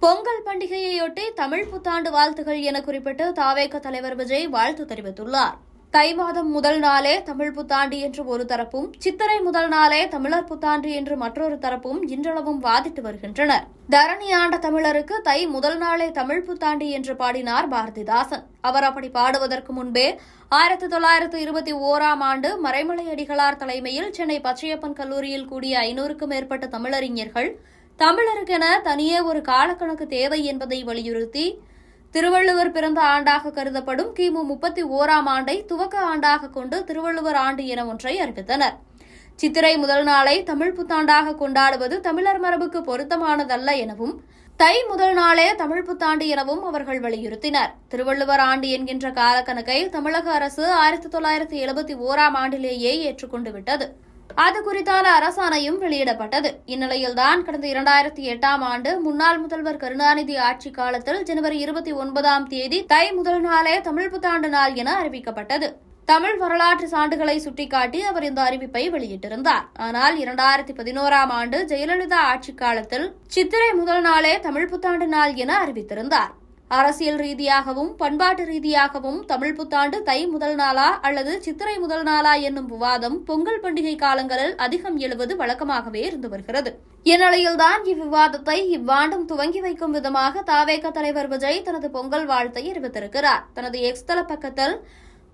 பொங்கல் பண்டிகையையொட்டி தமிழ் புத்தாண்டு வாழ்த்துகள் என குறிப்பிட்டு தாவேக தலைவர் விஜய் வாழ்த்து தெரிவித்துள்ளார். தை மாதம் முதல் நாளே தமிழ் புத்தாண்டு என்று ஒரு தரப்பும், சித்திரை முதல் நாளே தமிழர் புத்தாண்டு என்று மற்றொரு தரப்பும் இன்றளவும் வாதிட்டு வருகின்றனர். தரணி ஆண்ட தமிழருக்கு தை முதல் நாளே தமிழ் புத்தாண்டு என்று பாடினார் பாரதிதாசன். அவர் அப்படி பாடுவதற்கு முன்பே 1921ஆம் ஆண்டு மறைமலை அடிகளார் தலைமையில் சென்னை பச்சையப்பன் கல்லூரியில் கூடிய 500க்கும் மேற்பட்ட தமிழறிஞர்கள் தமிழருக்கென தனியே ஒரு காலக்கணக்கு தேவை என்பதை வலியுறுத்தி திருவள்ளுவர் பிறந்த ஆண்டாக கருதப்படும் கிமு 31ஆம் ஆண்டை துவக்க ஆண்டாக கொண்டு திருவள்ளுவர் ஆண்டு என ஒன்றை அறிவித்தனர். சித்திரை முதல் நாளை தமிழ் புத்தாண்டாக கொண்டாடுவது தமிழர் மரபுக்கு பொருத்தமானதல்ல எனவும், தை முதல் நாளே தமிழ் புத்தாண்டு எனவும் அவர்கள் வலியுறுத்தினர். திருவள்ளுவர் ஆண்டு என்கின்ற காலக்கணக்கை தமிழக அரசு 1971ஆம் ஆண்டிலேயே ஏற்றுக்கொண்டு விட்டது. அது குறித்தான அரசாணையும் வெளியிடப்பட்டது. இந்நிலையில்தான் கடந்த 2008ஆம் ஆண்டு முன்னாள் முதல்வர் கருணாநிதி ஆட்சி காலத்தில் ஜனவரி 29ஆம் தேதி தை முதல் நாளே தமிழ் புத்தாண்டு நாள் என அறிவிக்கப்பட்டது. தமிழ் வரலாற்று சான்றுகளை சுட்டிக்காட்டி அவர் இந்த அறிவிப்பை வெளியிட்டிருந்தார். ஆனால் 2011ஆம் ஆண்டு ஜெயலலிதா ஆட்சி காலத்தில் சித்திரை முதல் நாளே தமிழ் புத்தாண்டு நாள் என அறிவித்திருந்தார். அரசியல் ரீதியாகவும் பண்பாட்டு ரீதியாகவும் தமிழ் புத்தாண்டு தை முதல் நாளா அல்லது சித்திரை முதல் நாளா என்னும் விவாதம் பொங்கல் பண்டிகை காலங்களில் அதிகம் எழுவது வழக்கமாகவே இருந்து வருகிறது. இந்நிலையில்தான் இவ்விவாதத்தை இவ்வாண்டும் துவங்கி வைக்கும் விதமாக தாவேக தலைவர் விஜய் தனது பொங்கல் வாழ்த்தை அறிவித்திருக்கிறார். தனது எக்ஸ் தள பக்கத்தில்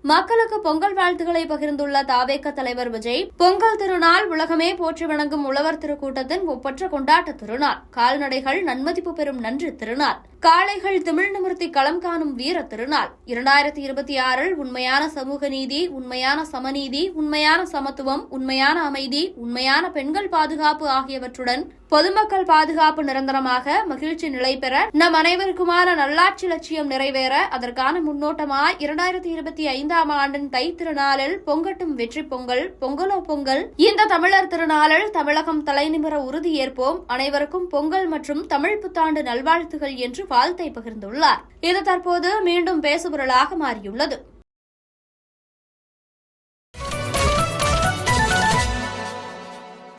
மக்களுக்கு பொங்கல் வாழ்த்துக்களை பகிர்ந்துள்ள தாவேக தலைவர் விஜய், பொங்கல் திருநாள் உலகமே போற்றி வணங்கும் உழவர் திருக்கூட்டத்தின் ஒப்பற்ற கொண்டாட்ட திருநாள், கால்நடைகள் நன்மதிப்பு பெறும் நன்றி திருநாள், காளைகள் திமிழ் நிமிர்த்தி களம் காணும் வீர திருநாள். 2026இல் உண்மையான சமூக நீதி, உண்மையான சமநீதி, உண்மையான சமத்துவம், உண்மையான அமைதி, உண்மையான பெண்கள் பாதுகாப்பு ஆகியவற்றுடன் பொதுமக்கள் பாதுகாப்பு நிரந்தரமாக மகிழ்ச்சி நிலை பெற, நம் அனைவருக்குமான நல்லாட்சி லட்சியம் நிறைவேற அதற்கான முன்னோட்டமாய் 2025ஆம் ஆண்டின் தை திருநாளில் பொங்கட்டும் வெற்றி பொங்கல், பொங்கலோ பொங்கல். இந்த தமிழர் திருநாளில் தமிழகம் தலைநிமிர உறுதியேற்போம். அனைவருக்கும் பொங்கல் மற்றும் தமிழ் புத்தாண்டு நல்வாழ்த்துகள் என்று வாழ்த்தை பகிர்ந்துள்ளார். இது தற்போது மீண்டும் பேசுபொருளாக மாறியுள்ளது.